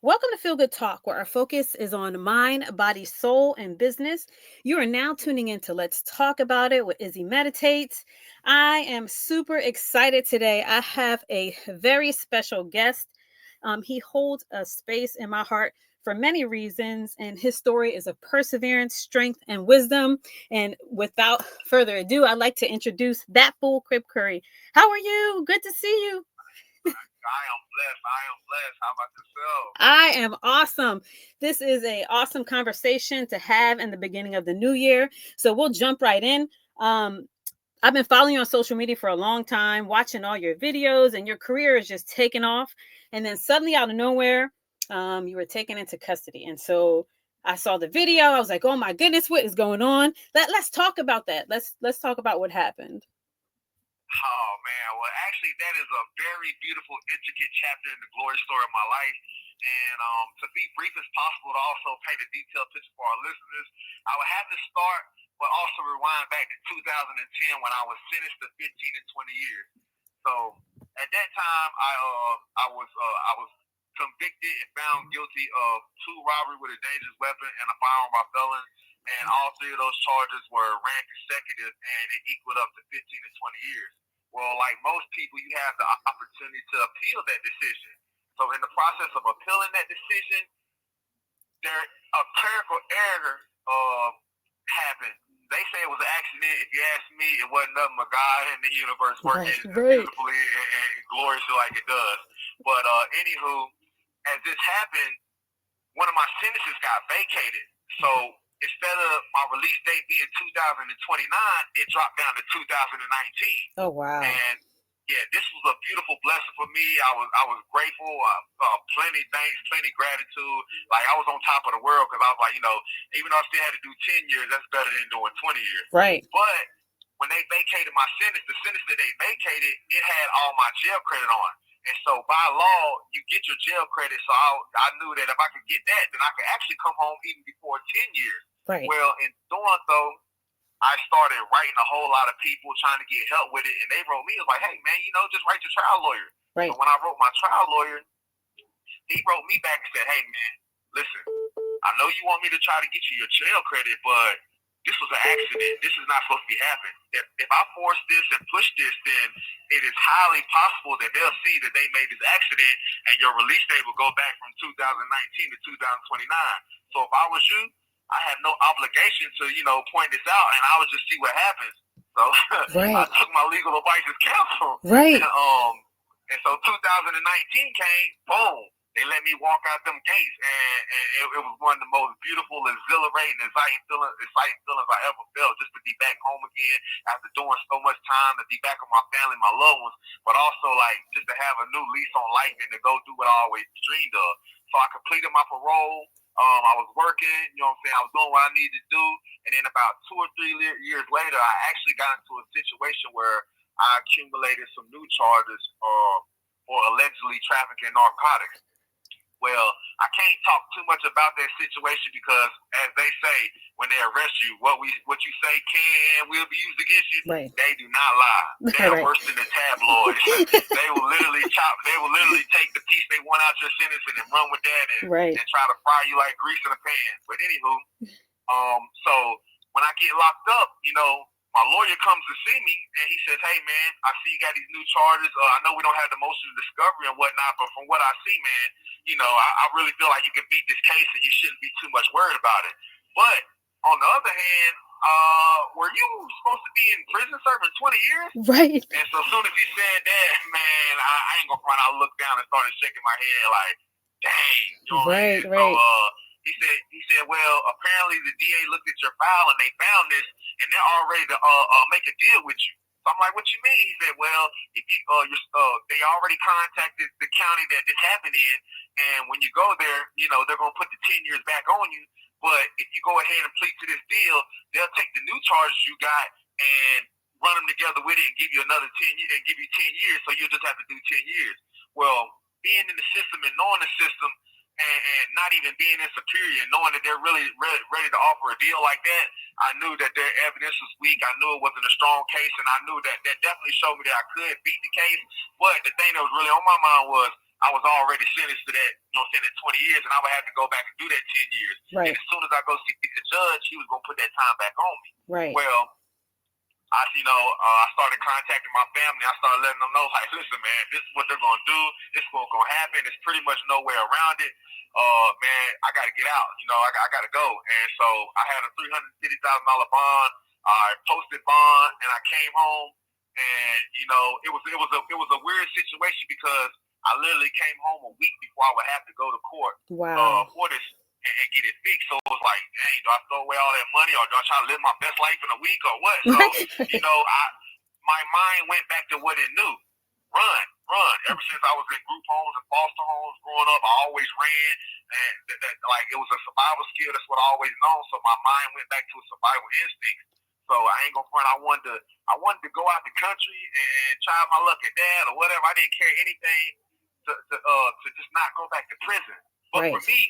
Welcome to Feel Good Talk, where our focus is on mind, body, soul, and business. You are now tuning in to Let's Talk About It with Izzy Meditates. I am super excited today. I have a very special guest. He holds a space in my heart for many reasons, and his story is of perseverance, strength, and wisdom. And without further ado, I'd like to introduce Datfool Cripcurry. How are you? Good to see you. I am blessed. I am blessed. How about yourself? I am awesome. This is a awesome conversation to have in the beginning of the new year. So we'll jump right in. Um, I've been following you on social media for a long time, watching all your videos, and your career is just taking off. And then suddenly, out of nowhere, you were taken into custody. And so I saw the video. I was like, "Oh my goodness, what is going on?" Let's talk about that. Let's talk about what happened. Oh man, well actually that is a very beautiful, intricate chapter in the glory story of my life. And to be brief as possible, to also paint a detailed picture for our listeners, I would have to start, but also rewind back to 2010 when I was sentenced to 15 and 20 years. So at that time, I was convicted and found guilty of two robbery with a dangerous weapon and a firearm by felon. And all three of those charges were ran consecutive, and it equaled up to 15 to 20 years. Well, like most people, you have the opportunity to appeal that decision. So in the process of appealing that decision, there a clerical error happened. They say it was an accident. If you ask me, it wasn't nothing but God in the universe working Right. beautifully and gloriously like it does. But anywho, as this happened, one of my sentences got vacated. So instead of my release date being 2029, it dropped down to 2019. Oh wow. And yeah, this was a beautiful blessing for me. I was grateful. Plenty thanks, plenty gratitude. Like I was on top of the world because I was like, even though I still had to do 10 years, that's better than doing 20 years. Right. But when they vacated my sentence, the sentence that they vacated, it had all my jail credit on. And so by law, you get your jail credit. So I knew that if I could get that, then I could actually come home even before 10 years. Right. Well, in doing so, I started writing a whole lot of people trying to get help with it. And they wrote me, it was like, hey, man, just write your trial lawyer. Right. So when I wrote my trial lawyer, he wrote me back and said, hey, man, listen, I know you want me to try to get you your jail credit, but this was an accident. This is not supposed to be happening. If I force this and push this, then it is highly possible that they'll see that they made this accident and your release date will go back from 2019 to 2029. So if I was you, I have no obligation to, point this out, and I would just see what happens. So right. I took my legal advice as counsel. Right. And so 2019 came, boom. They let me walk out them gates, and it was one of the most beautiful, exhilarating, exciting feelings I ever felt, just to be back home again after doing so much time, to be back with my family, my loved ones, but also like just to have a new lease on life and to go do what I always dreamed of. So I completed my parole. I was working, I was doing what I needed to do, and then about 2 or 3 years later, I actually got into a situation where I accumulated some new charges for allegedly trafficking narcotics. Well, I can't talk too much about that situation because, as they say, when they arrest you, what you say can and will be used against you. Right. They do not lie. They're right. worse than the tabloids. They will literally take the piece they want out your sentence and then run with that and try to fry you like grease in a pan. But anywho, so when I get locked up, my lawyer comes to see me and he says, hey man, I see you got these new charges. I know we don't have the motion of discovery and whatnot, but from what I see, man, I really feel like you can beat this case and you shouldn't be too much worried about it. But on the other hand, were you supposed to be in prison serving 20 years? Right. And so as soon as he said that, man, I ain't gonna front. I looked down and started shaking my head like, dang. Right. So he said, well, apparently the DA looked at your file and they found this and they're all ready to make a deal with you. So I'm like, what you mean? He said, well, if you, they already contacted the county that this happened in, and when you go there, they're going to put the 10 years back on you. But if you go ahead and plead to this deal, they'll take the new charges you got and run them together with it and give you another 10 years, and give you 10 years, so you'll just have to do 10 years. Well, being in the system and knowing the system, and not even being in Superior, knowing that they're really ready to offer a deal like that, I knew that their evidence was weak. I knew it wasn't a strong case, and I knew that definitely showed me that I could beat the case. But the thing that was really on my mind was, I was already sentenced to that, you know, saying that 20 years, and I would have to go back and do that 10 years. Right. And as soon as I go see the judge, he was gonna put that time back on me. Right. Well, I started contacting my family. I started letting them know, like, listen, man, this is what they're gonna do. This is what's gonna happen. There's pretty much no way around it. Man, I gotta get out. You know, I gotta go. And so I had a $350,000 bond. I posted bond, and I came home. And you know, it was a weird situation because I literally came home a week before I would have to go to court for this and get it fixed. So it was like, hey, do I throw away all that money, or do I try to live my best life in a week, or what? So you know, my mind went back to what it knew: run. Ever since I was in group homes and foster homes growing up, I always ran, and like it was a survival skill. That's what I always known. So my mind went back to a survival instinct. So I ain't gonna front. I wanted to go out the country and try my luck at that or whatever. I didn't care anything to just not go back to prison. But for me,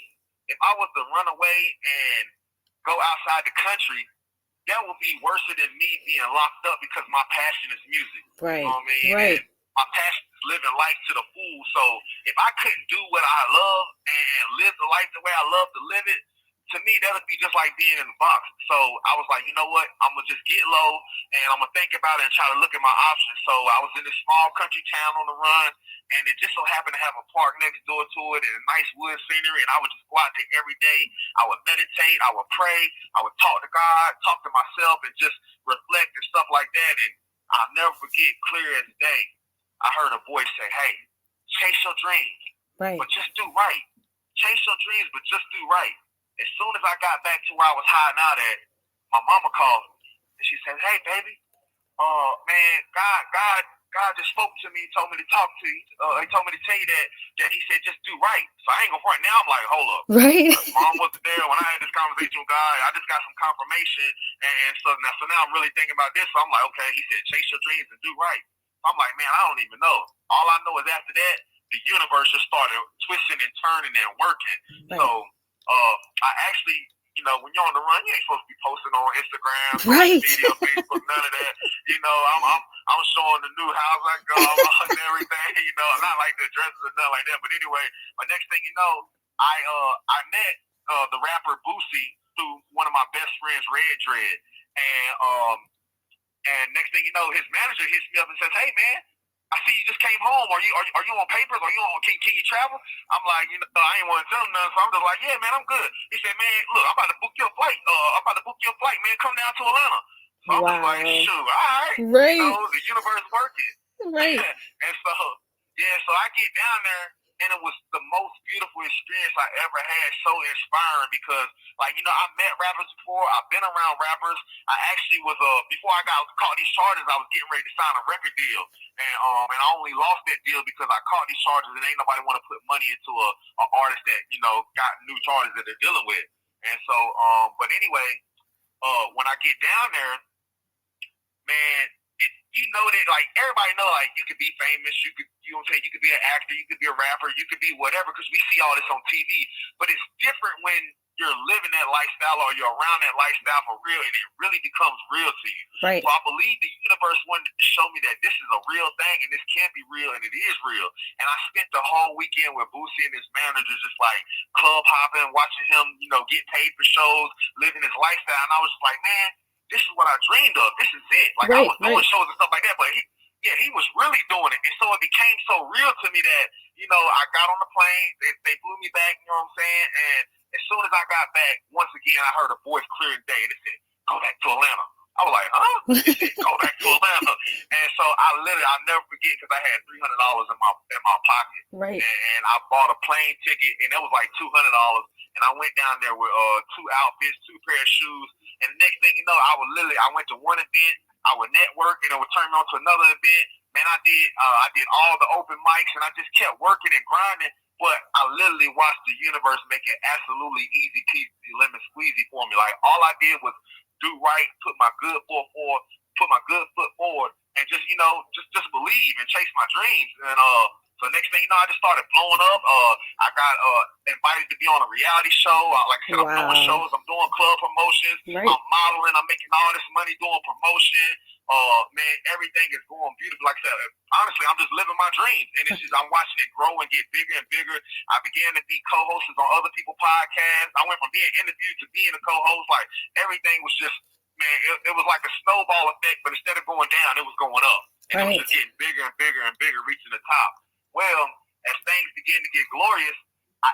if I was to run away and go outside the country, that would be worse than me being locked up because my passion is music. Right. You know what I mean? Right. And my passion is living life to the full. So if I couldn't do what I love and live the life the way I love to live it, to me, that would be just like being in a box. So I was like, you know what? I'm going to just get low, and I'm going to think about it and try to look at my options. So I was in this small country town on the run, and it just so happened to have a park next door to it and a nice wood scenery, and I would just go out there every day. I would meditate. I would pray. I would talk to God, talk to myself, and just reflect and stuff like that. And I'll never forget, clear as day, I heard a voice say, hey, chase your dreams, but just do right. Chase your dreams, but just do right. As soon as I got back to where I was hiding out at, my mama called and she said, "Hey, baby, man, God just spoke to me, told me to talk to you. He told me to tell you that he said just do right." So I ain't gonna front. Now I'm like, hold up. Right. Mom wasn't there when I had this conversation with God. I just got some confirmation, and so now I'm really thinking about this. So I'm like, okay, he said chase your dreams and do right. I'm like, man, I don't even know. All I know is after that, the universe just started twisting and turning and working. Right. So. I actually, you know, when you're on the run, you ain't supposed to be posting on Instagram, social media, Facebook, none of that. You know, I'm showing the new house I got and everything. You know, not like the dresses or nothing like that. But anyway, but next thing you know, I met the rapper Boosie through one of my best friends, Red Dread, and next thing you know, his manager hits me up and says, "Hey, man, I see you just came home. Are you on papers? Are you on? Can you travel?" I'm like, you know, I ain't want to tell him nothing, so I'm just like, yeah, man, I'm good. He said, man, look, I'm about to book your flight. Man. Come down to Atlanta. So I'm just like, shoot, all right. Right. You know, the universe working. Right. And so, yeah, so I get down there, and it was the most beautiful experience I ever had. So inspiring because, like, you know, I met rappers before. I've been around rappers. I actually was before I got caught these charges, I was getting ready to sign a record deal, and I only lost that deal because I caught these charges, and ain't nobody want to put money into a artist that, you know, got new charges that they're dealing with. And so, but anyway, when I get down there, man, you know that, like, everybody know, like, you could be famous, you know what I'm saying, you could be an actor, you could be a rapper, you could be whatever, because we see all this on TV. But it's different when you're living that lifestyle or you're around that lifestyle for real, and it really becomes real to you. Right. So I believe the universe wanted to show me that this is a real thing, and this can be real, and it is real. And I spent the whole weekend with Boosie and his manager just, like, club hopping, watching him, you know, get paid for shows, living his lifestyle. And I was just like, man, this is what I dreamed of. This is it. Like, I was doing shows and stuff like that, but he was really doing it. And so it became so real to me that, you know, I got on the plane, they flew me back, you know what I'm saying? And as soon as I got back, once again, I heard a voice clear as day, and it said, "Go back to Atlanta." I was like, huh? It said, "Go back to Atlanta." And so I'll never forget, because I had $300 in my pocket. Right. And I bought a plane ticket, and that was like $200. And I went down there with 2 outfits, 2 pair of shoes. And the next thing you know, I went to one event, I would network, and it would turn me on to another event. Man, I did all the open mics, and I just kept working and grinding. But I literally watched the universe make it absolutely easy peasy lemon squeezy for me. Like, all I did was do right, put my good foot forward, and just, you know, just believe and chase my dreams. And so next thing you know, I just started blowing up. I got invited to be on a reality show. Like I said, I'm doing shows, I'm doing club promotions, I'm modeling, I'm making all this money doing promotion. man, everything is going beautiful. Like I said, honestly, I'm just living my dreams, and it's just I'm watching it grow and get bigger and bigger. I began to be co-hosts on other people's podcasts. I went from being interviewed to being a co-host. Like everything was just, man, it was like a snowball effect, but instead of going down, it was going up, and it was just getting bigger and bigger and bigger, reaching the top. Well, as things began to get glorious, I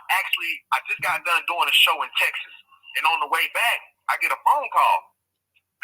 just got done doing a show in Texas, and on the way back, I get a phone call.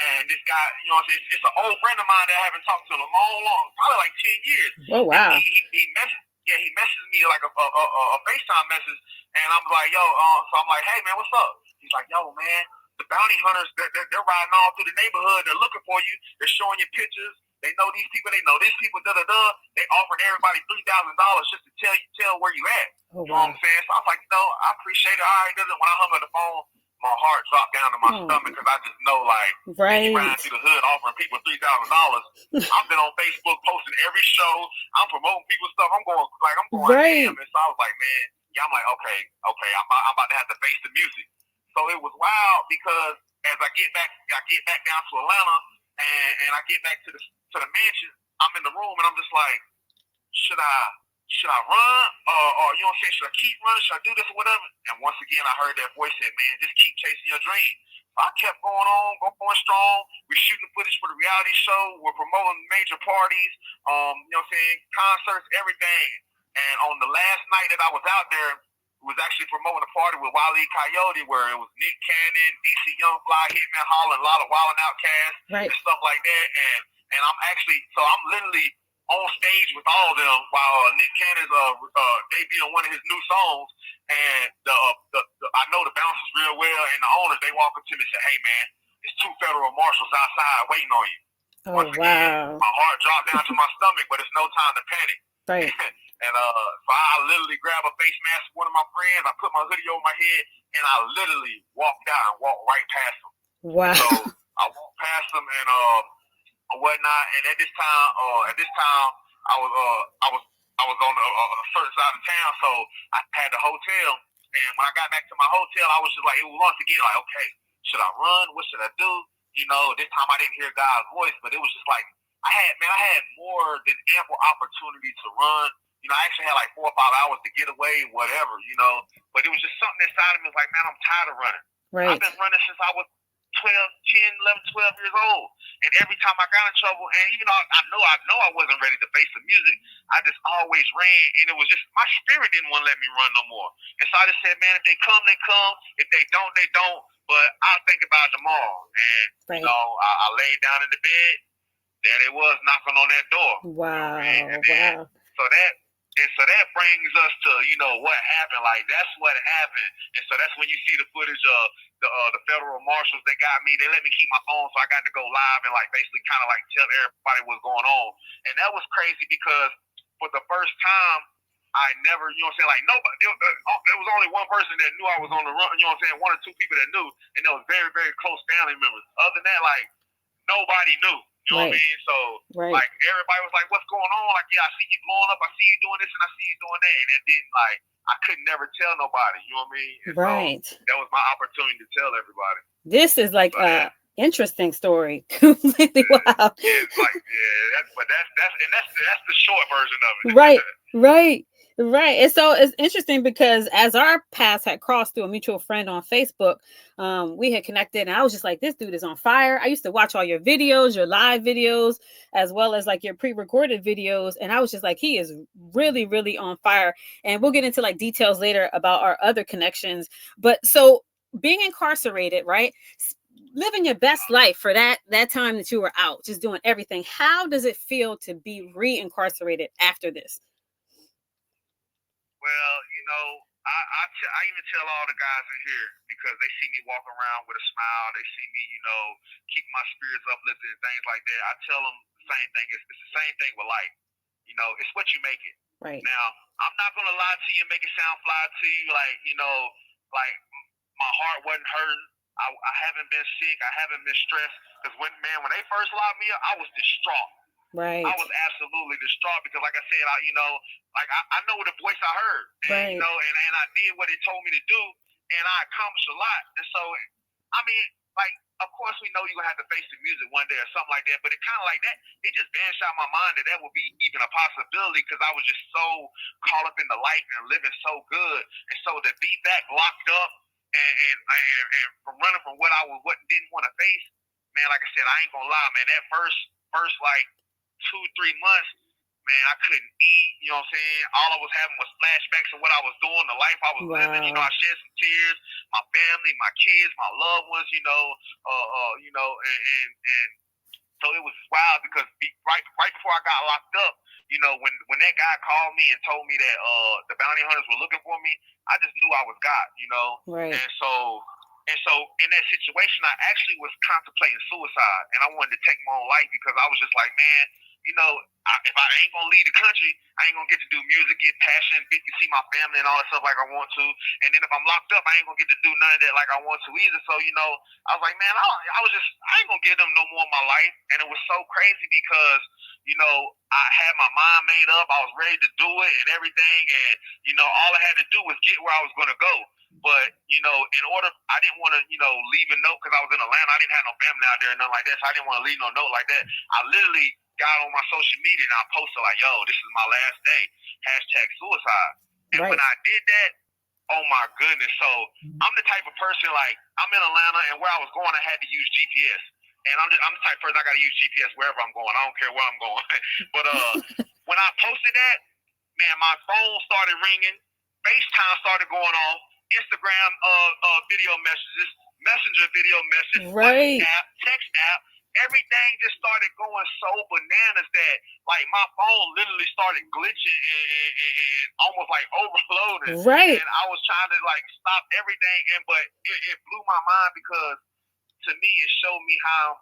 And this guy, you know, it's an old friend of mine that I haven't talked to in a long, probably like 10 years. Oh, wow. He messaged me like a FaceTime message, and I'm like, yo, so I'm like, hey, man, what's up? He's like, yo, man, the bounty hunters, they're riding all through the neighborhood. They're looking for you. They're showing you pictures. They know these people. They know these people, da-da-da. They offering everybody $3,000 just to tell where you at. Oh, wow. You know what I'm saying? So I'm like, no, I appreciate it. All right, when I hung up the phone, my heart dropped down to my stomach because I just know, like, you riding through the hood offering people $3,000. I've been on Facebook posting every show. I'm promoting people's stuff. I'm going damn. And so I was like, man, yeah, I'm like, okay, I'm about to have to face the music. So it was wild because as I get back down to Atlanta and I get back to the mansion, I'm in the room and I'm just like, should I run? Or you know what I'm saying? Should I keep running? Should I do this or whatever? And once again, I heard that voice say, man, just keep chasing your dream. So I kept going strong. We're shooting footage for the reality show. We're promoting major parties, you know what I'm saying? Concerts, everything. And on the last night that I was out there, we was actually promoting a party with Wile E. Coyote where it was Nick Cannon, DC Young Fly, Hitman Holler, a lot of Wild 'N Out cast and stuff like that. And I'm literally on stage with all of them while Nick Cannon's debuting one of his new songs, and I know the bouncers real well, and the owners, they walk up to me and say, hey man, it's 2 federal marshals outside waiting on you. Oh, once again, my heart dropped down to my stomach, but it's no time to panic. Right. And so I literally grab a face mask from one of my friends, I put my hoodie over my head, and I literally walked out and walked right past them. Wow. So I walked past them and whatnot, and at this time I was on a certain side of town, so I had the hotel, and when I got back to my hotel, I was just like, it was once again like, okay, should I run? What should I do? You know, this time I didn't hear God's voice, but it was just like, I had more than ample opportunity to run. You know, I actually had like 4 or 5 hours to get away, whatever, you know, but it was just something inside of me was like, man, I'm tired of running. Right. I've been running since I was 12 years old. And every time I got in trouble, and even though I know I wasn't ready to face the music, I just always ran, and it was just, my spirit didn't want to let me run no more. And so I just said, man, if they come, they come. If they don't, they don't. But I'll think about it tomorrow. And, you know, I laid down in the bed. There it was, knocking on that door. Wow. You know, and then, so that brings us to, you know, what happened. Like, that's what happened. And so that's when you see the footage of the federal marshals. They got me. They let me keep my phone, so I got to go live and, like, basically kind of, like, tell everybody what's going on. And that was crazy because for the first time, I never, you know what I'm saying, like, nobody, there was only one person that knew I was on the run, you know what I'm saying, 1 or 2 people that knew, and they were very, very close family members. Other than that, like, nobody knew. You know what I mean? So, like, everybody was like, what's going on? Like, yeah, I see you blowing up. I see you doing this and I see you doing that. And then, like, I could never tell nobody. You know what I mean? And so that was my opportunity to tell everybody. This is like interesting story. Completely wild. Yeah, it's like, that's the short version of it. Right. And so it's interesting because as our paths had crossed through a mutual friend on Facebook, we had connected, and I was just like, this dude is on fire. I used to watch all your videos, your live videos, as well as like your pre-recorded videos. And I was just like, he is really, really on fire. And we'll get into like details later about our other connections. But so being incarcerated, right? Living your best life for that time that you were out, just doing everything. How does it feel to be re-incarcerated after this? Well, you know, I even tell all the guys in here because they see me walk around with a smile. They see me, you know, keep my spirits uplifted and things like that. I tell them the same thing. It's the same thing with life. You know, it's what you make it. Right. Now, I'm not going to lie to you and make it sound fly to you. Like, you know, like my heart wasn't hurting. I haven't been sick. I haven't been stressed. Because when they first locked me up, I was distraught. Right. I was absolutely distraught because, like I said, I know the voice I heard, and, you know, and I did what it told me to do, and I accomplished a lot. And so, I mean, like, of course we know you're gonna have to face the music one day or something like that. But it kind of like that, it just vanished out of my mind that would be even a possibility because I was just so caught up in the life and living so good. And so to be back locked up and from running from what didn't want to face, man, like I said, I ain't gonna lie, man. That first like 2-3 months, man, I couldn't eat. You know what I'm saying? All I was having was flashbacks of what I was doing, the life I was living. You know, I shed some tears. My family, my kids, my loved ones. And so it was wild because right before I got locked up, when that guy called me and told me that the bounty hunters were looking for me, I just knew I was God. Right. And so in that situation, I actually was contemplating suicide, and I wanted to take my own life because I was just like, man, if I ain't gonna leave the country, I ain't gonna get to do music, get passion, get to see my family and all that stuff like I want to. And then if I'm locked up, I ain't gonna get to do none of that like I want to either. So I was like, man, I ain't gonna give them no more of my life. And it was so crazy because I had my mind made up, I was ready to do it and everything, and all I had to do was get where I was gonna go. But in order, I didn't want to leave a note because I was in Atlanta. I didn't have no family out there and nothing like that, so I didn't want to leave no note like that. I literally got on my social media and I posted like, yo, this is my last day, #suicide. And Right. when I did that, oh my goodness. So I'm the type of person, like, I'm in Atlanta and where I was going, I had to use GPS. And I'm the type of person, I got to use GPS wherever I'm going. I don't care where I'm going. But when I posted that, man, my phone started ringing, FaceTime started going on, Instagram video messages, Messenger video messages, Right. WhatsApp, text app, everything just started going so bananas that like my phone literally started glitching and almost like overloading. Right. And I was trying to like stop everything, but it blew my mind because to me it showed me how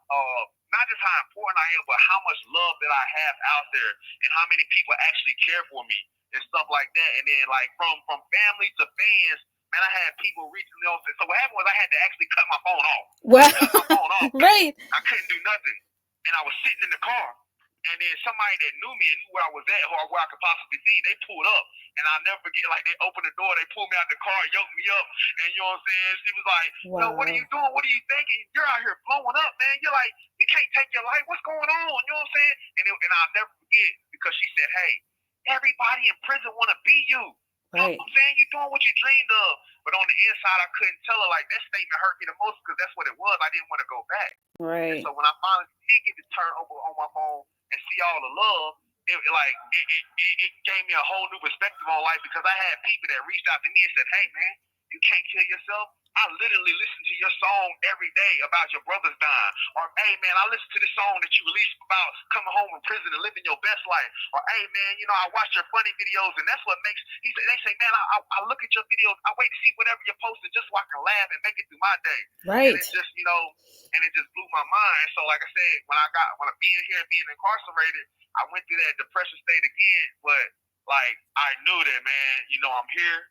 not just how important I am, but how much love that I have out there and how many people actually care for me and stuff like that. And then like from family to fans, man, I had people reaching me. So what happened was I had to actually cut my phone off. Well, Cut my phone off. right. I couldn't do nothing. And I was sitting in the car. And then somebody that knew me and knew where I was at or where I could possibly be, they pulled up. And I'll never forget, like, they opened the door, they pulled me out the car, yoked me up. And you know what I'm saying? She was like, Wow. yo, what are you doing? What are you thinking? You're out here blowing up, man. You're like, you can't take your life. What's going on? You know what I'm saying? And I'll never forget because she said, hey, everybody in prison want to be you. You know Right. what I'm saying? You're doing what you dreamed of. But on the inside, I couldn't tell her, like, that statement hurt me the most because that's what it was. I didn't want to go back. Right. And so when I finally did get to turn over on my phone and see all the love, it gave me a whole new perspective on life because I had people that reached out to me and said, hey, man, you can't kill yourself. I literally listen to your song every day about your brothers dying. Or, hey, man, I listen to this song that you released about coming home from prison and living your best life. Or, hey, man, I watch your funny videos, and that's what makes, they say, man, I look at your videos, I wait to see whatever you're posting just so I can laugh and make it through my day. Right. And it just, and it just blew my mind. So, like I said, when I being here and being incarcerated, I went through that depression state again. But, like, I knew that, man, I'm here.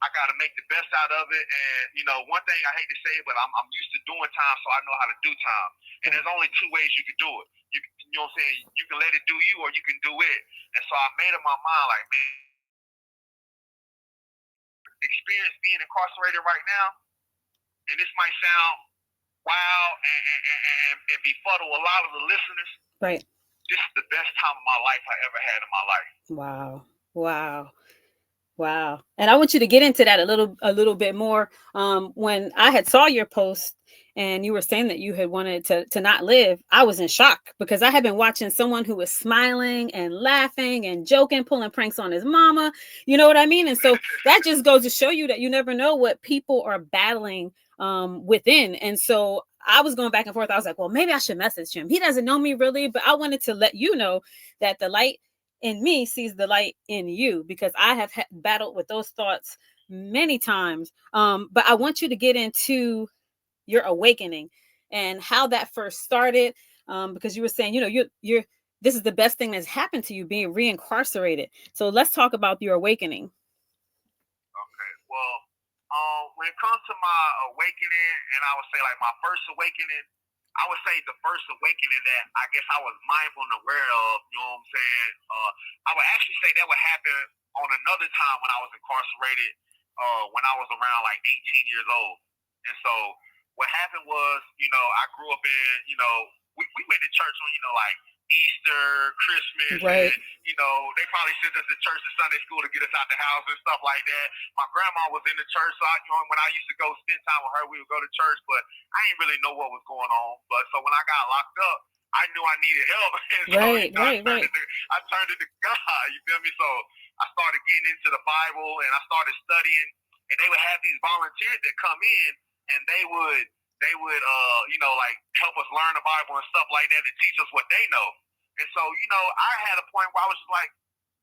I got to make the best out of it. And, one thing I hate to say it, but I'm used to doing time, so I know how to do time. And there's only two ways you can do it. You know what I'm saying? You can let it do you or you can do it. And so I made up my mind, like, man, experience being incarcerated right now, and this might sound wild and befuddle a lot of the listeners. Right. This is the best time of my life I ever had in my life. Wow. Wow. Wow. And I want you to get into that a little bit more. When I had saw your post and you were saying that you had wanted to not live, I was in shock because I had been watching someone who was smiling and laughing and joking, pulling pranks on his mama. You know what I mean? And so that just goes to show you that you never know what people are battling within. And so I was going back and forth. I was like, well, maybe I should message him. He doesn't know me really, but I wanted to let you know that the light in me sees the light in you because I have battled with those thoughts many times. But I want you to get into your awakening and how that first started. Because you were saying, you're this is the best thing that's happened to you, being reincarcerated. So let's talk about your awakening. Okay. Well, when it comes to my awakening, and I would say like my first awakening, I would say the first awakening that I guess I was mindful and aware of, you know what I'm saying? I would actually say that would happen on another time when I was incarcerated, when I was around like 18 years old. And so what happened was, I grew up in, we went to church on, like Easter, Christmas, Right. and they probably sent us to church to Sunday school to get us out the house and stuff like that. My grandma was in the church, so when I used to go spend time with her, we would go to church, but I didn't really know what was going on. But so when I got locked up, I knew I needed help, and so Right. Right. Right. I turned it to God. You feel me? So I started getting into the Bible, and I started studying, and they would have these volunteers that come in, and they would like help us learn the Bible and stuff like that and teach us what they know. And so, I had a point where I was just like,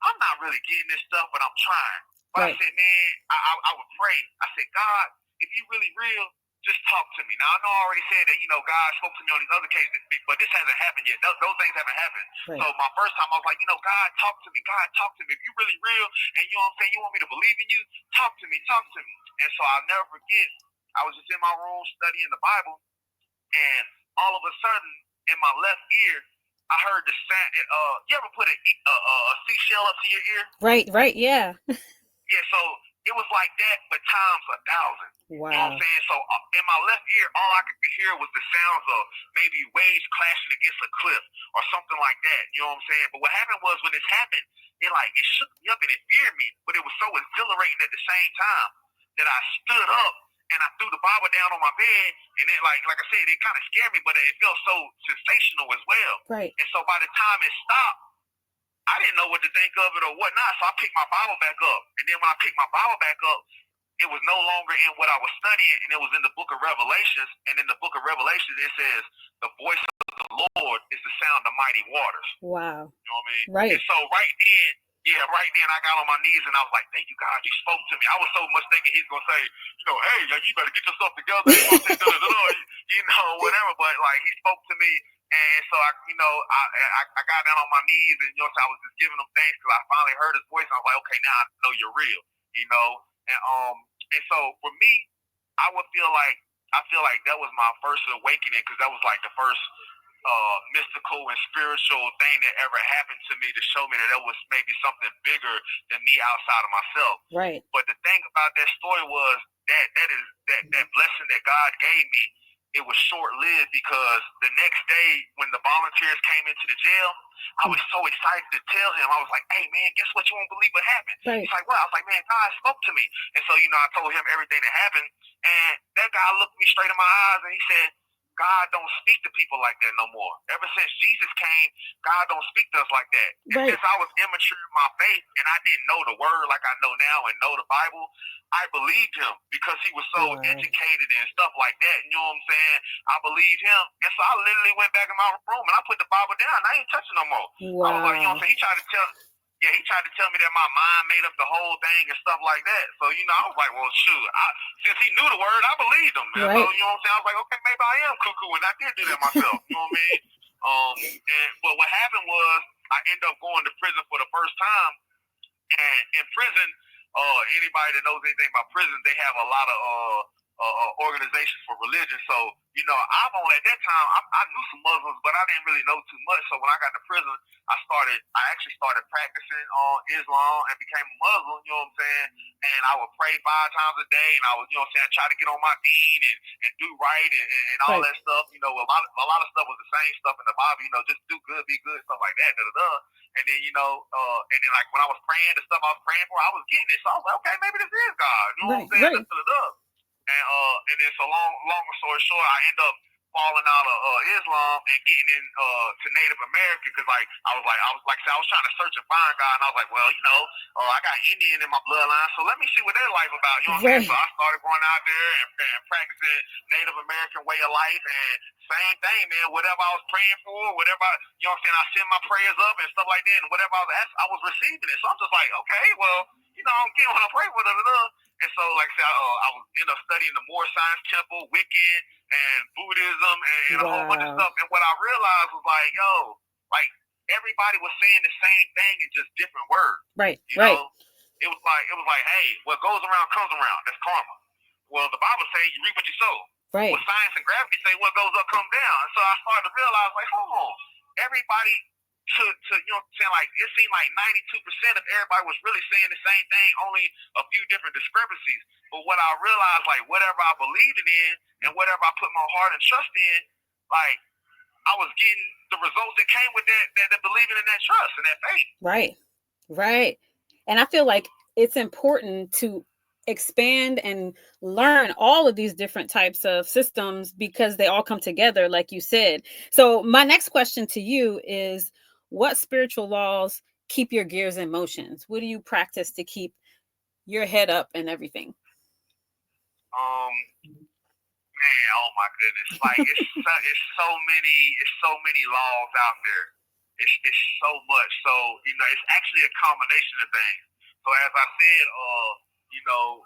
I'm not really getting this stuff, but I'm trying. But I Right. said, man, I would pray. I said, God, if you really real, just talk to me. Now I know I already said that, God spoke to me on these other cases, but this hasn't happened yet. Those things haven't happened. Right. So my first time I was like, God, talk to me. God, talk to me. If you really real and you know what I'm saying, you want me to believe in you, talk to me, talk to me. And so I'll never forget, I was just in my room studying the Bible, and all of a sudden, in my left ear, I heard the sound. You ever put a seashell up to your ear? Right. Right. Yeah. Yeah, so it was like that, but times 1,000. You know what I'm Wow. saying? So in my left ear, all I could hear was the sounds of maybe waves clashing against a cliff or something like that. You know what I'm saying? But what happened was when this happened, it shook me up and it feared me, but it was so exhilarating at the same time that I stood up and I threw the Bible down on my bed, and then like I said, it kind of scared me, but it felt so sensational as well. Right. And so by the time it stopped, I didn't know what to think of it or whatnot, so I picked my Bible back up. And then when I picked my Bible back up, it was no longer in what I was studying, and it was in the book of Revelations. And in the book of Revelations, it says, the voice of the Lord is the sound of mighty waters. Wow. You know what I mean? Right. And so right then I got on my knees and I was like, thank you, God, you spoke to me. I was so much thinking he's going to say, hey, you better get yourself together. He's going to say, whatever. But like, he spoke to me. And so I got down on my knees, and so I was just giving him thanks because I finally heard his voice. And I was like, okay, now I know you're real, and so for me, I feel like that was my first awakening, because that was like the first mystical and spiritual thing that ever happened to me to show me that there was maybe something bigger than me outside of myself. Right. But the thing about that story was that blessing that God gave me, it was short lived, because the next day when the volunteers came into the jail, I was so excited to tell him. I was like, hey man, guess what? You won't believe what happened. Right. He's like, well, I was like, man, God spoke to me. And so, I told him everything that happened, and that guy looked me straight in my eyes and he said, God don't speak to people like that no more. Ever since Jesus came, God don't speak to us like that. And Right. since I was immature in my faith and I didn't know the word like I know now and know the Bible, I believed him because he was so educated and stuff like that. You know what I'm saying? I believed him. And so I literally went back in my room and I put the Bible down. I ain't touching no more. Wow. I was like, he tried to tell me that my mind made up the whole thing and stuff like that. So, I was like, well, shoot. Since he knew the word, I believed him. And right. so, you know what I'm saying? I was like, okay, maybe I am cuckoo, and I did do that myself. You know what I mean? But what happened was I ended up going to prison for the first time. And in prison, anybody that knows anything about prison, they have a lot of organizations for religion. So, at that time, I knew some Muslims, but I didn't really know too much. So when I got to prison, I actually started practicing on Islam and became a Muslim, you know what I'm saying? And I would pray 5 times a day, and I would, try to get on my deen and do right and all right. that stuff. A lot of stuff was the same stuff in the Bible, just do good, be good, stuff like that, And then, like when I was praying, the stuff I was praying for, I was getting it. So I was like, okay, maybe this is God. You know what I'm saying? Right. And then so long story short, I end up falling out of Islam and getting in to Native American, because I was trying to search and find God, and I was like, well, I got Indian in my bloodline, so let me see what their life about. You know what I'm saying? So I started going out there and practicing Native American way of life, and same thing, man. Whatever I was praying for, whatever I send my prayers up and stuff like that, and whatever I was asking, I was receiving it. So I'm just like, okay, well, I'm getting what I pray for. And so, like I said, I was studying the Moor Science Temple, Wiccan, and Buddhism, and a whole bunch of stuff. And what I realized was like everybody was saying the same thing in just different words. Right. Right. It was like, hey, what goes around comes around. That's karma. Well, the Bible says you reap what you sow. Right. Well, science and gravity say what goes up comes down. And so I started to realize, like, hold on, everybody to you know what I'm saying, like it seemed like 92% of everybody was really saying the same thing, only a few different discrepancies. But what I realized, like whatever I believed in and whatever I put my heart and trust in, like I was getting the results that came with that believing in that trust and that faith. Right. Right. And I feel like it's important to expand and learn all of these different types of systems because they all come together, like you said. So, my next question to you is, what spiritual laws keep your gears in motions? What do you practice to keep your head up and everything? Um, Man, oh my goodness, like it's so many laws out there. It's so much. So you know, it's actually a combination of things. So as I said, you know,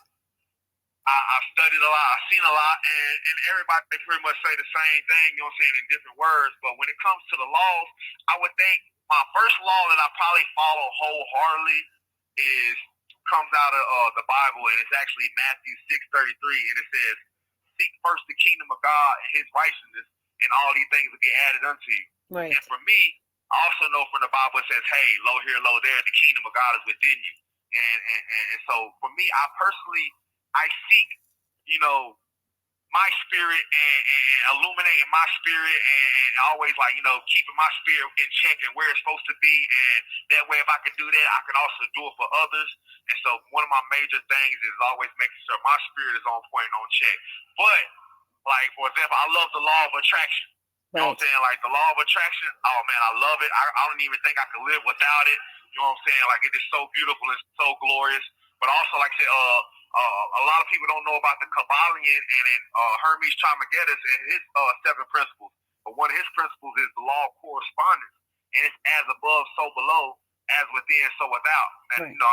I've studied a lot, I've seen a lot, and everybody pretty much say the same thing, you know what I'm saying, in different words. But when it comes to the laws, I would think my first law that I probably follow wholeheartedly is comes out of the Bible, and it's actually Matthew 6:33, and it says, "Seek first the kingdom of God and His righteousness, and all these things will be added unto you." Right. And for me, I also know from the Bible it says, "Hey, lo here, lo there, the kingdom of God is within you." And so for me, I personally I seek, you know, my spirit and illuminating my spirit and always like, you know, keeping my spirit in check and where it's supposed to be. And that way, if I can do that, I can also do it for others. And so one of my major things is always making sure my spirit is on point and on check. But like, for example, I love the law of attraction. You know what I'm saying? Like the law of attraction, oh man, I love it. I don't even think I could live without it. You know what I'm saying? Like it is so beautiful and so glorious. But also, like I said, a lot of people don't know about the Kabbalion and Hermes Trismegistus and his seven principles. But one of his principles is the law of correspondence, and it's as above, so below, as within, so without. And Right. you know,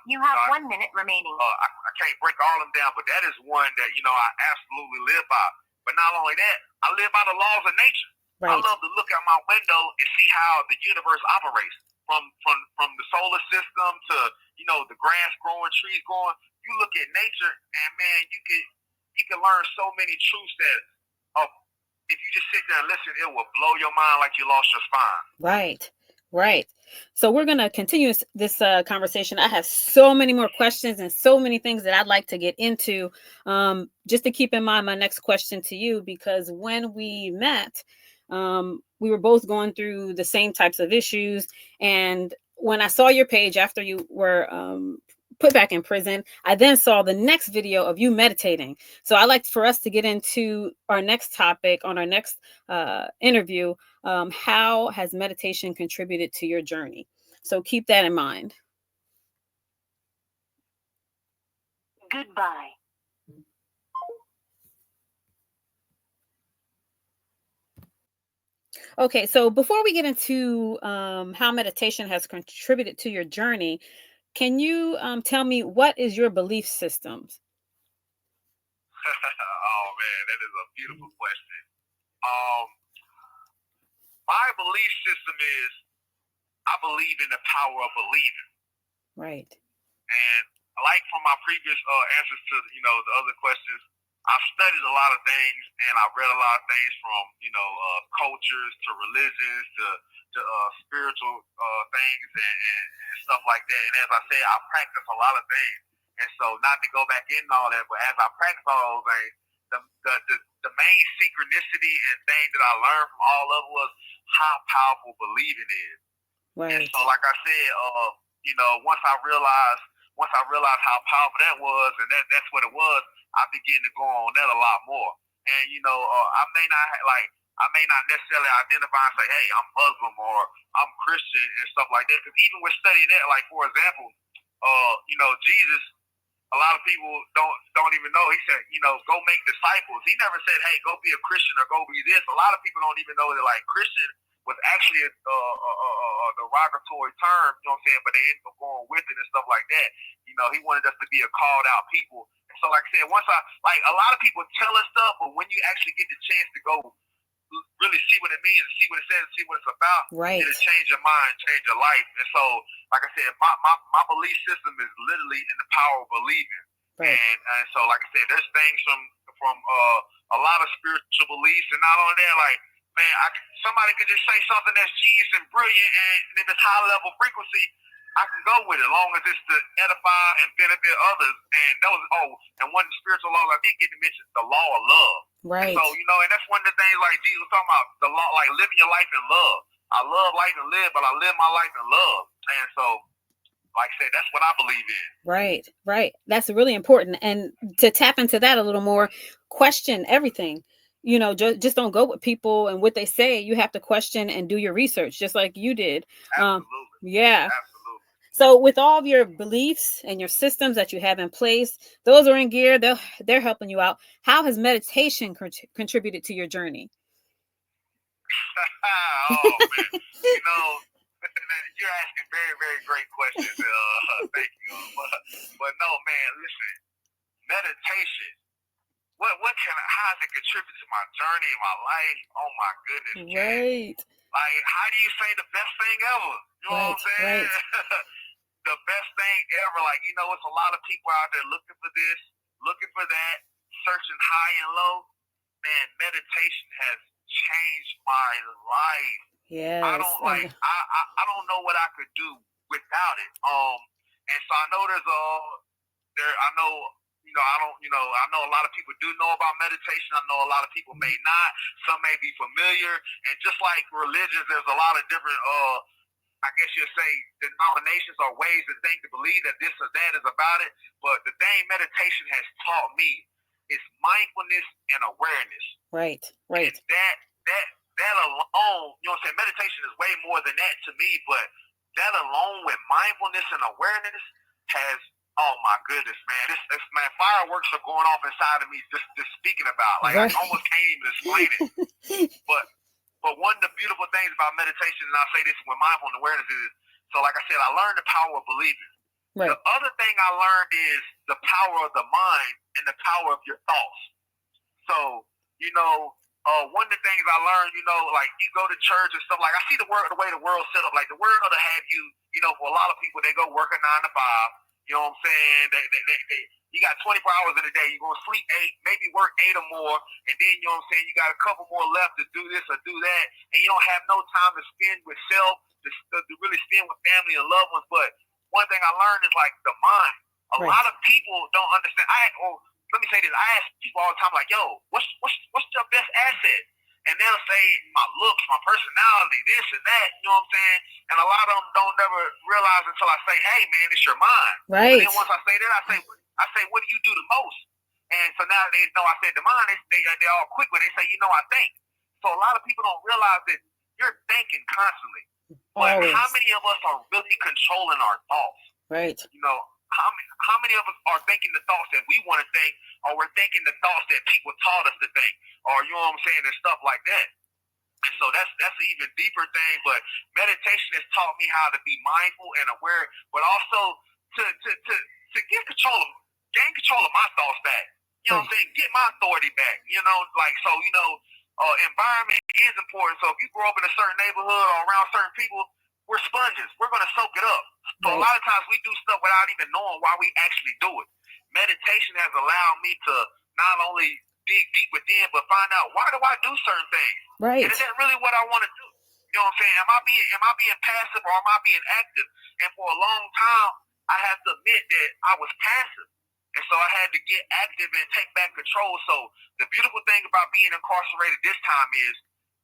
you have 1 minute remaining. I can't break all of them down, but that is one that you know I absolutely live by. But not only that, I live by the laws of nature. Right. I love to look out my window and see how the universe operates, from the solar system to you know the grass growing, trees growing. You look at nature, and man, you can learn so many truths that if you just sit there and listen, it will blow your mind like you lost your spine. Right. Right. So we're going to continue this conversation. I have so many more questions and so many things that I'd like to get into. Just to keep in mind my next question to you, because when we met, we were both going through the same types of issues. And when I saw your page after you were put back in prison, I then saw the next video of you meditating. So I like for us to get into our next topic on our next interview. How has meditation contributed to your journey? So keep that in mind. Goodbye. Okay, so before we get into how meditation has contributed to your journey, can you tell me what is your belief system? Oh man, that is a beautiful question. Um, my belief system is I believe in the power of believing. Right. And like from my previous answers to you know the other questions, I've studied a lot of things and I've read a lot of things from you know cultures to religions to spiritual things and stuff like that. And as I said, I practice a lot of things. And so, not to go back in all that, but as I practice all those things, the main synchronicity and thing that I learned from all of it was how powerful believing is. Right. And so, like I said, you know, once I realized how powerful that was, and that's what it was, I began to go on that a lot more. And you know, I may not necessarily identify and say, hey, I'm Muslim or I'm Christian and stuff like that. Because even with studying that, like for example, you know, Jesus, a lot of people don't even know. He said, you know, go make disciples. He never said, hey, go be a Christian or go be this. A lot of people don't even know that like Christian was actually a derogatory term, you know what I'm saying? But they ended up going with it and stuff like that. You know, he wanted us to be a called out people. And so, like I said, a lot of people tell us stuff, but when you actually get the chance to go really see what it means, see what it says, see what it's about, right, it'll change your mind, change your life. And so, like I said, my belief system is literally in the power of believing. Right. And so, like I said, there's things from a lot of spiritual beliefs, and not only that, like man, somebody could just say something that's genius and brilliant, and if it's high level frequency, I can go with it, as long as it's to edify and benefit others. And that was and one of the spiritual laws I did get to mention, the law of love. Right. And so, and that's one of the things like Jesus was talking about, the law, like living your life in love. I love life and live, but I live my life in love. And so, like I said, that's what I believe in. Right, right. That's really important. And to tap into that a little more, question everything. Just don't go with people and what they say. You have to question and do your research, just like you did. Absolutely. Yeah. Absolutely. So with all of your beliefs and your systems that you have in place, those are in gear. They're helping you out. How has meditation contributed to your journey? Oh man, you're asking very, very great questions. Thank you. But no, man, listen, meditation. How has it contributed to my journey in my life? Oh my goodness, right. Like, how do you say the best thing ever? You know what I'm saying? Right. The best thing ever. Like, it's a lot of people out there looking for this, looking for that, searching high and low. Man, meditation has changed my life. Yes. I don't I don't know what I could do without it. And so I know I know a lot of people do know about meditation. I know a lot of people may not. Some may be familiar. And just like religions, there's a lot of different I guess you'll say denominations or ways to think, to believe that this or that is about it. But the thing meditation has taught me is mindfulness and awareness. Right, right. And that alone, meditation is way more than that to me, but that alone with mindfulness and awareness has, oh my goodness, man, this man, fireworks are going off inside of me just speaking about. Like, right. I almost can't even explain it. But one of the beautiful things about meditation, and I say this with mindfulness and awareness, is, so like I said, I learned the power of believing. Right. The other thing I learned is the power of the mind and the power of your thoughts. So, one of the things I learned, like you go to church and stuff, like I see the way the world's set up. Like the world will have you, for a lot of people, they go work a 9 to 5. You know what I'm saying? You got 24 hours in a day. You're going to sleep 8, maybe work 8 or more. And then, you know what I'm saying, you got a couple more left to do this or do that. And you don't have no time to spend with self, to really spend with family and loved ones. But one thing I learned is like the mind. A lot of people don't understand. Let me say this. I ask people all the time, like, yo, what's your best asset? And they'll say my looks, my personality, this and that, you know what I'm saying? And a lot of them don't never realize until I say, hey, man, it's your mind. Right. And then once I say that, I say, what do you do the most? And so now they know I said the mind, they all quick when they say, I think. So a lot of people don't realize that you're thinking constantly. But how many of us are really controlling our thoughts? Right. How many of us are thinking the thoughts that we want to think, or we're thinking the thoughts that people taught us to think, or you know what I'm saying, and stuff like that. And so that's an even deeper thing. But meditation has taught me how to be mindful and aware, but also to gain control of my thoughts back. You know what I'm saying? Get my authority back. Environment is important. So if you grow up in a certain neighborhood or around certain people, we're sponges. We're going to soak it up. So a lot of times we do stuff without even knowing why we actually do it. Meditation has allowed me to not only dig deep within, but find out, why do I do certain things? Right. And is that really what I want to do? You know what I'm saying? Am I being passive, or am I being active? And for a long time, I have to admit that I was passive. And so I had to get active and take back control. So the beautiful thing about being incarcerated this time is,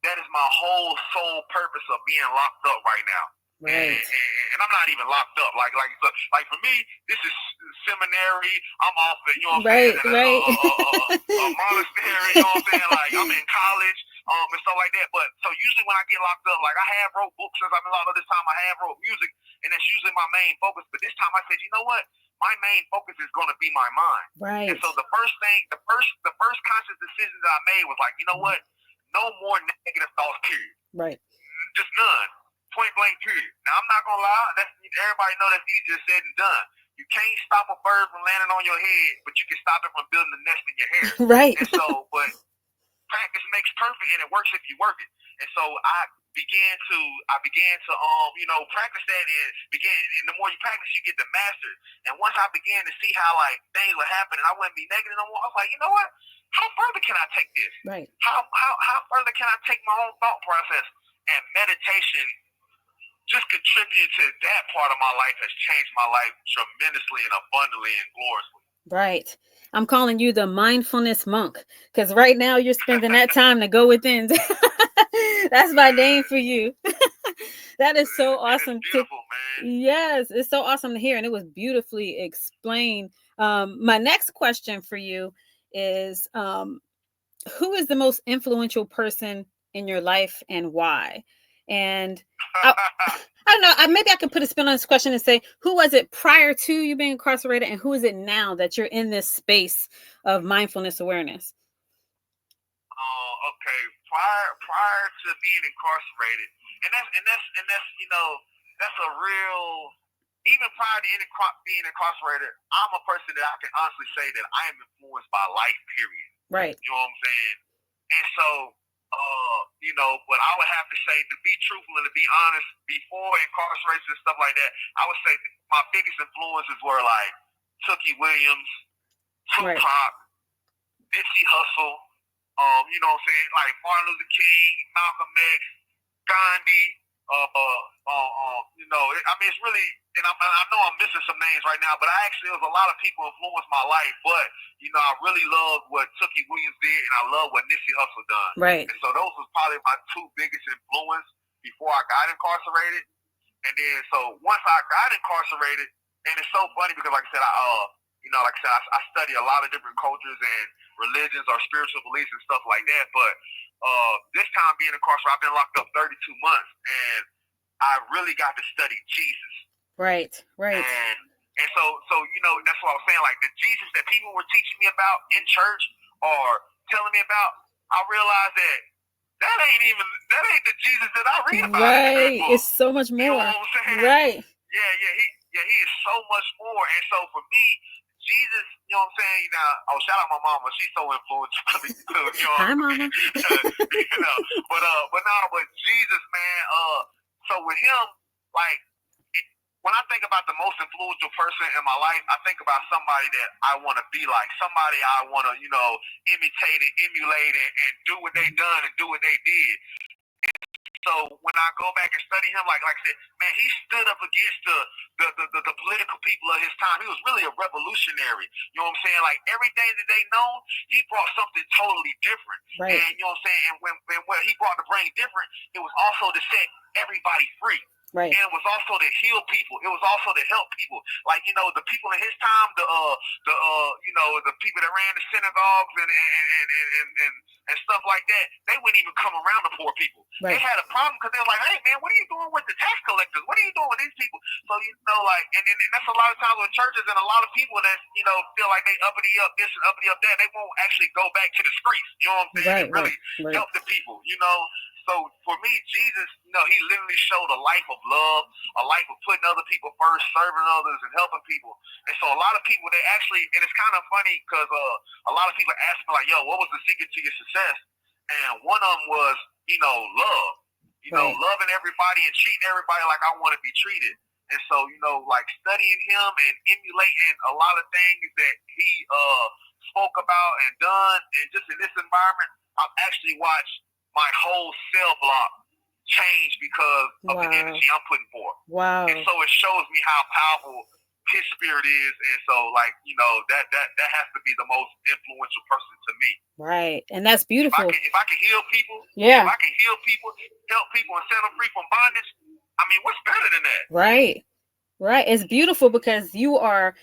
that is my whole sole purpose of being locked up right now. Right. And I'm not even locked up. Like for me, this is seminary. I'm off at, you know what I'm saying? A monastery, you know what I'm saying? Like, I'm in college, and stuff like that. But so usually when I get locked up, like I have wrote books since I've been locked up. This time I have wrote music, and that's usually my main focus. But this time I said, you know what? My main focus is going to be my mind. Right. And so the first conscious decision that I made was like, you know what? No more negative thoughts, period. Right. Just none. Point blank, period. Now, I'm not going to lie. Everybody know that's easier said than done. You can't stop a bird from landing on your head, but you can stop it from building a nest in your hair. Right. And so, but practice makes perfect, and it works if you work it. And so I began to practice that, and the more you practice, you get to master it. And once I began to see how like things were happening, I wouldn't be negative no more. I was like, you know what? how further can I take this? Right. How further can I take my own thought process? And meditation just contributing to that part of my life has changed my life tremendously and abundantly and gloriously. Right. I'm calling you the mindfulness monk because right now you're spending that time to go within. That's my name for you. That is so And it's awesome to beautiful, man. yes, it's so awesome to hear, and it was beautifully explained. My next question for you is who is the most influential person in your life and why? And I, I don't know. Maybe I could put a spin on this question and say, who was it prior to you being incarcerated, and who is it now that you're in this space of mindfulness awareness? Okay. Prior to being incarcerated, and that's that's a real. Even prior to being incarcerated, I'm a person that I can honestly say that I am influenced by life. Period. Right. You know what I'm saying? And so, but I would have to say, to be truthful and to be honest, before incarceration and stuff like that, I would say my biggest influences were like Tookie Williams, Right. Tupac, Nipsey Hussle, you know what I'm saying, like Martin Luther King, Malcolm X, Gandhi, it's really, and I know I'm missing some names right now, but there was a lot of people influenced my life, but, I really love what Tookie Williams did, and I love what Nipsey Hussle done. Right. And so those was probably my two biggest influence before I got incarcerated. And then, so once I got incarcerated, and it's so funny because, like I said, I study a lot of different cultures and religions or spiritual beliefs and stuff like that. But this time being incarcerated, I've been locked up 32 months, and I really got to study Jesus. Right. And so that's what I was saying. Like the Jesus that people were teaching me about in church or telling me about, I realized that ain't the Jesus that I read about. Right. It's so much more. You know what I'm saying? Right. He is so much more. And so for me, Jesus, you know what I'm saying? Shout out my mama. She's so influential to me too. Hi, mama. But Jesus, man. So with him, like, when I think about the most influential person in my life, I think about somebody that I want to be like, somebody I want to, imitate and emulate and do what they done and do what they did. So when I go back and study him, like I said, man, he stood up against the political people of his time. He was really a revolutionary. You know what I'm saying? Like everything that they know, he brought something totally different. Right. And you know what I'm saying? And when what he brought to bring different, it was also to set everybody free. Right. And it was also to heal people. It was also to help people. Like, the people in his time, the people that ran the synagogues and stuff like that, they wouldn't even come around the poor people. Right. They had a problem because they were like, hey, man, what are you doing with the tax collectors? What are you doing with these people? So, and that's a lot of times with churches and a lot of people that, feel like they uppity up this and uppity up that, they won't actually go back to the streets. You know what I'm saying? Right, and really help the people, So for me, Jesus, he literally showed a life of love, a life of putting other people first, serving others, and helping people. And so a lot of people, they actually, and it's kind of funny because a lot of people ask me like, yo, what was the secret to your success? And one of them was, love. Loving everybody and treating everybody like I want to be treated. And so, like studying him and emulating a lot of things that he spoke about and done, and just in this environment, I've actually watched my whole cell block change because of the energy I'm putting forth. Wow. And so it shows me how powerful his spirit is. And so, like, that has to be the most influential person to me. Right. And that's beautiful. If I can heal people, yeah. If I can heal people, help people, and set them free from bondage, I mean, what's better than that? Right. It's beautiful because you are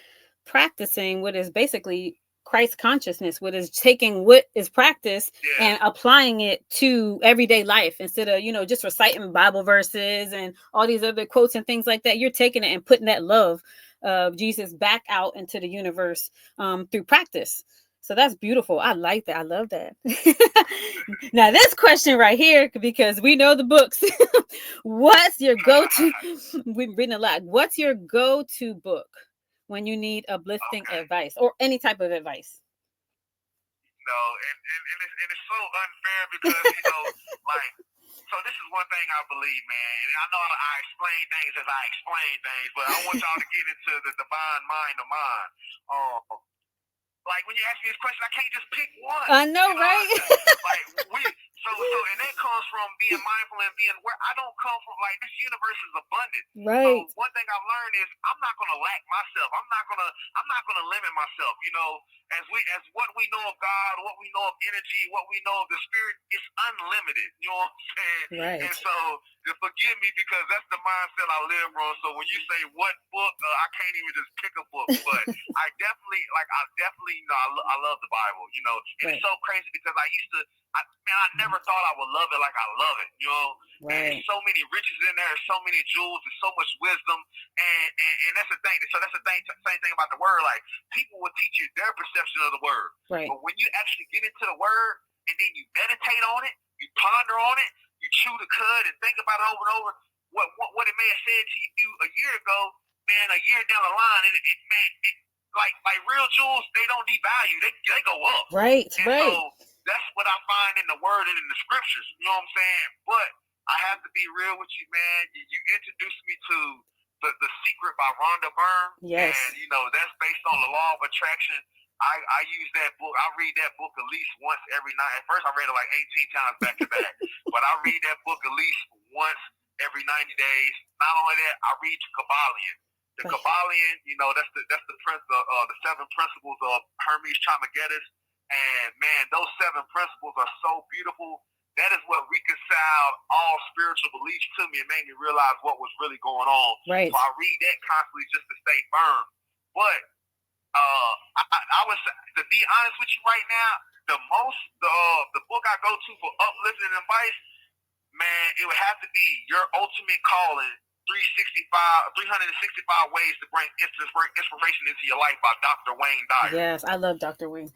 practicing what is basically Christ consciousness, what is taking what is practiced and applying it to everyday life instead of, just reciting Bible verses and all these other quotes and things like that. You're taking it and putting that love of Jesus back out into the universe through practice. So that's beautiful. I like that. I love that. Now, this question right here, because we know the books. What's your go-to? We've written a lot. What's your go-to book when you need uplifting advice or any type of advice? And it's so unfair because, like, so this is one thing I believe, man. And I know I explain things as I explain things, but I want y'all to get into the divine mind of mine. Like, when you ask me this question, I can't just pick one. I know, right? And that comes from being mindful and being aware. I don't come from like this universe is abundant. Right. So one thing I've learned is I'm not gonna lack myself. I'm not gonna limit myself. As what we know of God, what we know of energy, what we know of the spirit, it's unlimited. You know what I'm saying? Right. And so forgive me because that's the mindset I live on. So when you say what book, I can't even just pick a book, but I definitely, I love the Bible, and It's so crazy because I never thought I would love it like I love it, Right. And there's so many riches in there, there's so many jewels, there's so much wisdom, and that's the thing. So that's the thing, same thing about the word. Like people will teach you their perception of the word, right. But when you actually get into the word and then you meditate on it, you ponder on it, you chew the cud and think about it over and over. What it may have said to you a year ago, man, a year down the line, like real jewels, they don't devalue, they go up. Right, and right. So that's what I find in the word and in the scriptures. You know what I'm saying? But I have to be real with you, man. You introduced me to the Secret by Rhonda Byrne. Yes. And that's based on the law of attraction. I use that book. I read that book at least once every night. At first, I read it like 18 times back to back. But I read that book at least once every 90 days. Not only that, I read the Kabbalion. The Kabbalion, that's the 7 principles of Hermes Trismegistus. And man, those 7 principles are so beautiful. That is what reconciled all spiritual beliefs to me and made me realize what was really going on. Right. So I read that constantly just to stay firm. But I was, to be honest with you right now, the book I go to for uplifting advice, man, it would have to be Your Ultimate Calling, 365 Ways to Bring Inspiration into Your Life by Dr. Wayne Dyer. Yes, I love Dr. Wayne.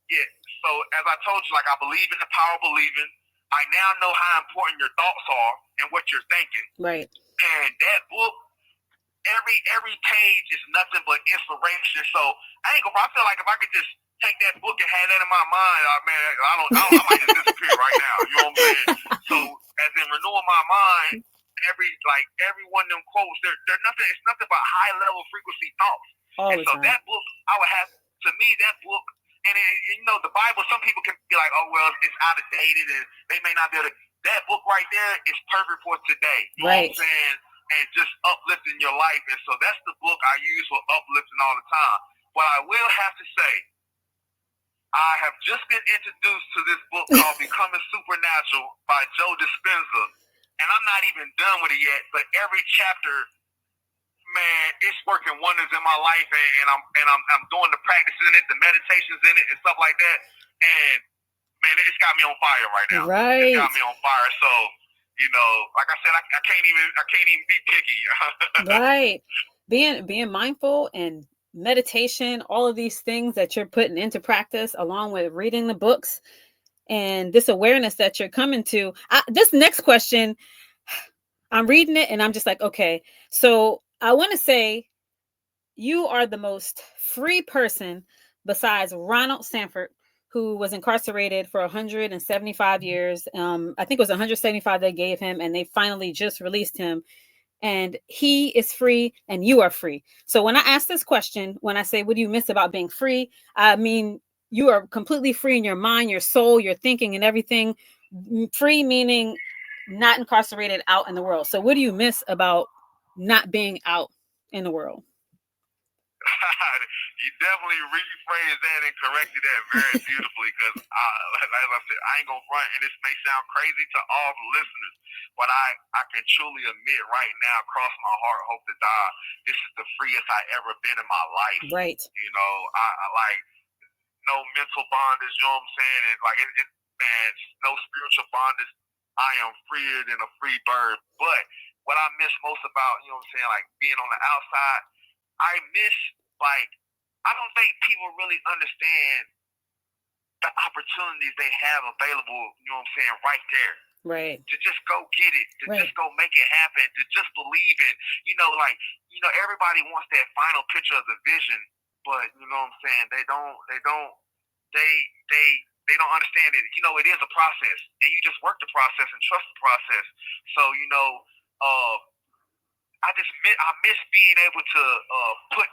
Yeah, so as I told you, I believe in the power of believing. I now know how important your thoughts are and what you're thinking. Right. And that book, every page is nothing but inspiration. So I feel like if I could just take that book and have that in my mind, I might just disappear right now. You know what I'm saying? So as in renewing my mind, every one of them quotes, they're nothing. It's nothing but high level frequency thoughts. All the time. That book, I would have, to me, that book. And the Bible, some people can be like, oh, well, it's out of dated and they may not be able to. That book right there is perfect for today. You know what I'm saying? And just uplifting your life. And so that's the book I use for uplifting all the time. But I will have to say, I have just been introduced to this book called Becoming Supernatural by Joe Dispenza. And I'm not even done with it yet, but every chapter, man, it's working wonders in my life, and I'm doing the practices in it, the meditations in it, and stuff like that. And man, it's got me on fire right now. Right. It's got me on fire. So, like I said, I can't even be picky. Right. Being mindful and meditation, all of these things that you're putting into practice, along with reading the books and this awareness that you're coming to. This next question, I'm reading it and I'm just like, okay, so I want to say you are the most free person besides Ronald Sanford, who was incarcerated for 175 years. I think it was 175 they gave him, and they finally just released him. And he is free and you are free. So when I ask this question, when I say, what do you miss about being free? I mean, you are completely free in your mind, your soul, your thinking, and everything. Free meaning not incarcerated out in the world. So what do you miss about not being out in the world? You definitely rephrased that and corrected that very beautifully, because as I said, I ain't gonna front, and this may sound crazy to all the listeners, but I can truly admit right now, cross my heart, hope to die, this is the freest I ever been in my life. Right. I like no mental bondage, you know what I'm saying? Man, no spiritual bondage. I am freer than a free bird. But what I miss most about, you know what I'm saying, like being on the outside, I miss, I don't think people really understand the opportunities they have available, you know what I'm saying, right there. Right. To just go get it, to just go make it happen, to just believe in, everybody wants that final picture of the vision, but you know what I'm saying, they don't understand it. It is a process, and you just work the process and trust the process. So, I miss being able to put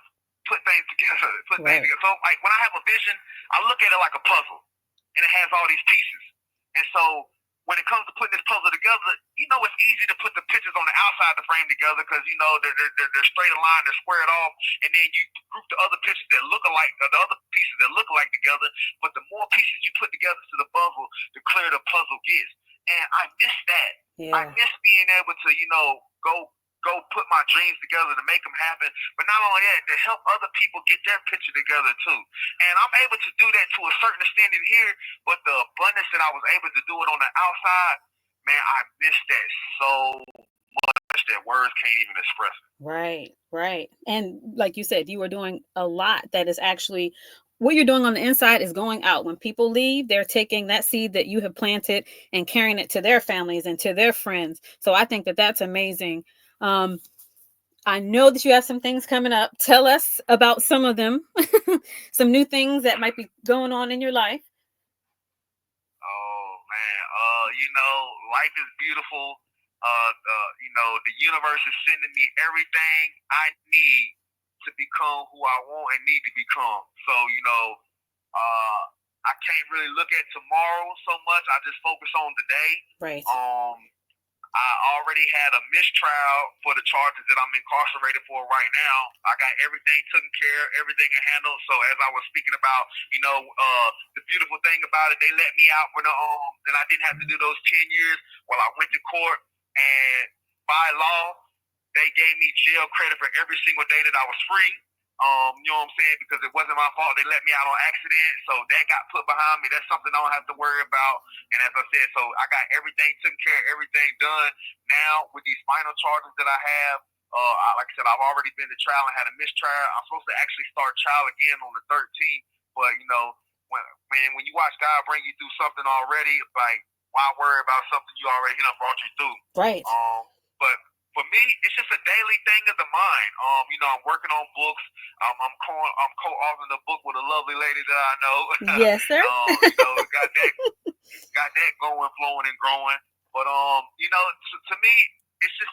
put things together. Right. So like when I have a vision, I look at it like a puzzle, and it has all these pieces. And so when it comes to putting this puzzle together, it's easy to put the pictures on the outside of the frame together because they're straight in line, they're squared off, and then you group the other pictures that look alike, the other pieces that look alike together. But the more pieces you put together to the puzzle, the clearer the puzzle gets. And I miss that. Yeah. I miss being able to, go put my dreams together to make them happen. But not only that, to help other people get their picture together too. And I'm able to do that to a certain extent in here, but the abundance that I was able to do it on the outside, man, I miss that so much that words can't even express it. Right. And like you said, you are doing a lot that is actually what you're doing on the inside is going out. When people leave, they're taking that seed that you have planted and carrying it to their families and to their friends. So I think that that's amazing. I know that you have some things coming up. Tell us about some of them, some new things that might be going on in your life. Oh man, life is beautiful. The universe is sending me everything I need to become who I want and need to become. So, I can't really look at tomorrow so much. I just focus on today. Right. I already had a mistrial for the charges that I'm incarcerated for right now. I got everything taken care of, everything handled. So as I was speaking about, the beautiful thing about it, they let me out for and I didn't have to do those 10 years. Well, I went to court, and by law, they gave me jail credit for every single day that I was free. You know what I'm saying? Because it wasn't my fault. They let me out on accident. So that got put behind me. That's something I don't have to worry about. And as I said, so I got everything taken care of, everything done. Now, with these final charges that I have, like I said, I've already been to trial and had a mistrial. I'm supposed to actually start trial again on the 13th. But, when you watch God bring you through something already, like, why worry about something you already brought you through? Right. But for me, it's just a daily thing of the mind. I'm working on books. I'm co-authoring a book with a lovely lady that I know. Yes, sir. Got that going, flowing, and growing. But to me, it's just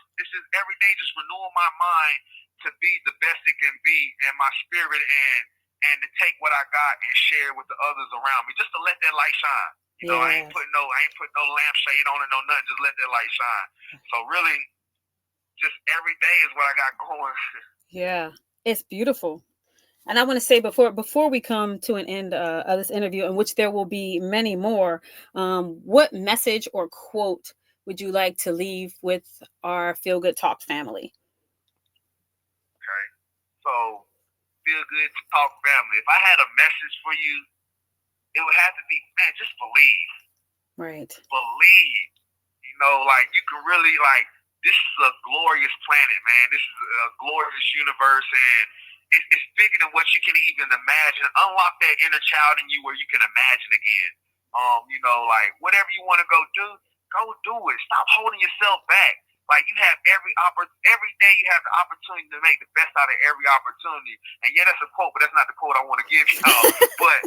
every day just renewing my mind to be the best it can be in my spirit and to take what I got and share with the others around me, just to let that light shine. I ain't putting no lampshade on it, no nothing. Just let that light shine. So really, just every day is what I got going. Yeah, it's beautiful. And I want to say before we come to an end of this interview, in which there will be many more, what message or quote would you like to leave with our Feel Good Talk family? Okay, so Feel Good Talk family. If I had a message for you, it would have to be, man, just believe. Right. Believe. You can really this is a glorious planet, man. This is a glorious universe, and it's bigger than what you can even imagine. Unlock that inner child in you where you can imagine again. Whatever you want to go do it. Stop holding yourself back. You have every day you have the opportunity to make the best out of every opportunity. And yeah, that's a quote, but that's not the quote I want to give y'all. But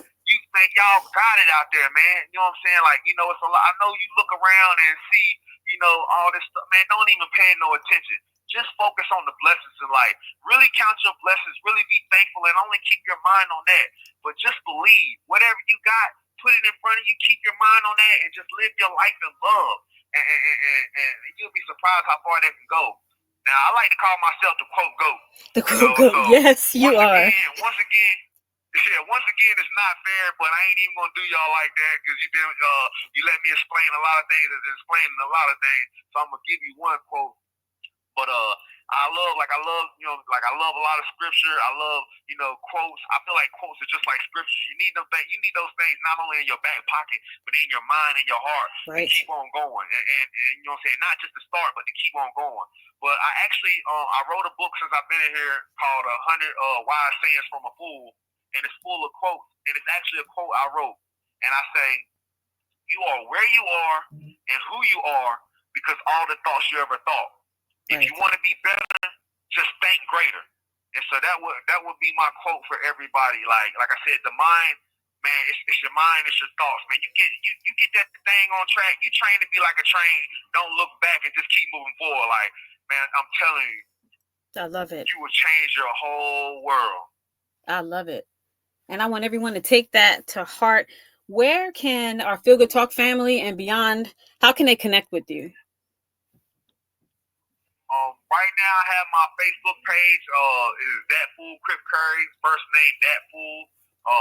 y'all got it out there, man. You know what I'm saying? It's a lot. I know you look around and see, all this stuff, man. Don't even pay no attention. Just focus on the blessings in life. Really count your blessings. Really be thankful, and only keep your mind on that. But just believe. Whatever you got, put it in front of you. Keep your mind on that, and just live your life in love. And you'll be surprised how far that can go. Now, I like to call myself the quote GOAT. The quote GOAT. So yes, you are. Once again, it's not fair, but I ain't even gonna do y'all like that because you let me explain a lot of things as explaining a lot of things. So I'm gonna give you one quote. But I love a lot of scripture. I love, quotes. I feel like quotes are just like scriptures. You need those things not only in your back pocket, but in your mind and your heart to keep on going. And you know what I'm saying? Not just to start, but to keep on going. But I actually I wrote a book since I've been in here called 100 Wise Sayings from a Fool, and it's full of quotes. And it's actually a quote I wrote, and I say, "You are where you are and who you are because all the thoughts you ever thought. If you want to be better, just think greater." And so that would be my quote for everybody. Like I said, the mind, man, it's your mind, it's your thoughts, man. You get that thing on track. You train to be like a train. Don't look back and just keep moving forward. Like, man, I'm telling you, I love it. You will change your whole world. I love it. And I want everyone to take that to heart. Where can our Feel Good Talk family and beyond, how can they connect with you? Right now, I have my Facebook page. Is Datfool Cripcurry. First name Datfool,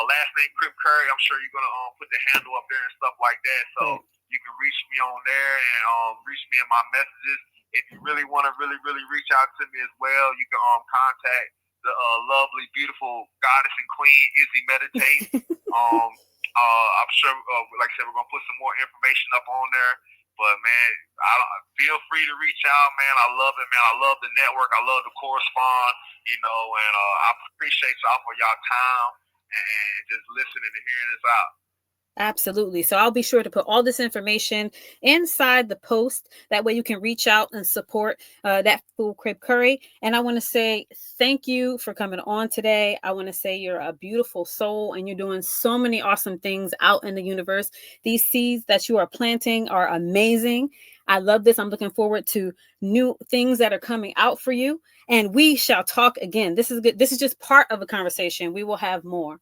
last name Cripcurry. I'm sure you're gonna put the handle up there and stuff like that. So you can reach me on there and reach me in my messages. If you really want to really reach out to me as well, you can contact the lovely, beautiful goddess and queen Izzi Meditate. I'm sure, like I said, we're gonna put some more information up on there. But man, feel free to reach out, man. I love it, man. I love the network. I love to correspond, and I appreciate y'all for y'all time and just listening and hearing us out. Absolutely. So I'll be sure to put all this information inside the post. That way you can reach out and support Datfool Cripcurry. And I want to say thank you for coming on today. I want to say you're a beautiful soul and you're doing so many awesome things out in the universe. These seeds that you are planting are amazing. I love this. I'm looking forward to new things that are coming out for you. And we shall talk again. This is good. This is just part of a conversation. We will have more.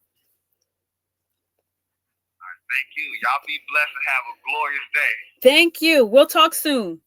Thank you. Y'all be blessed and have a glorious day. Thank you. We'll talk soon.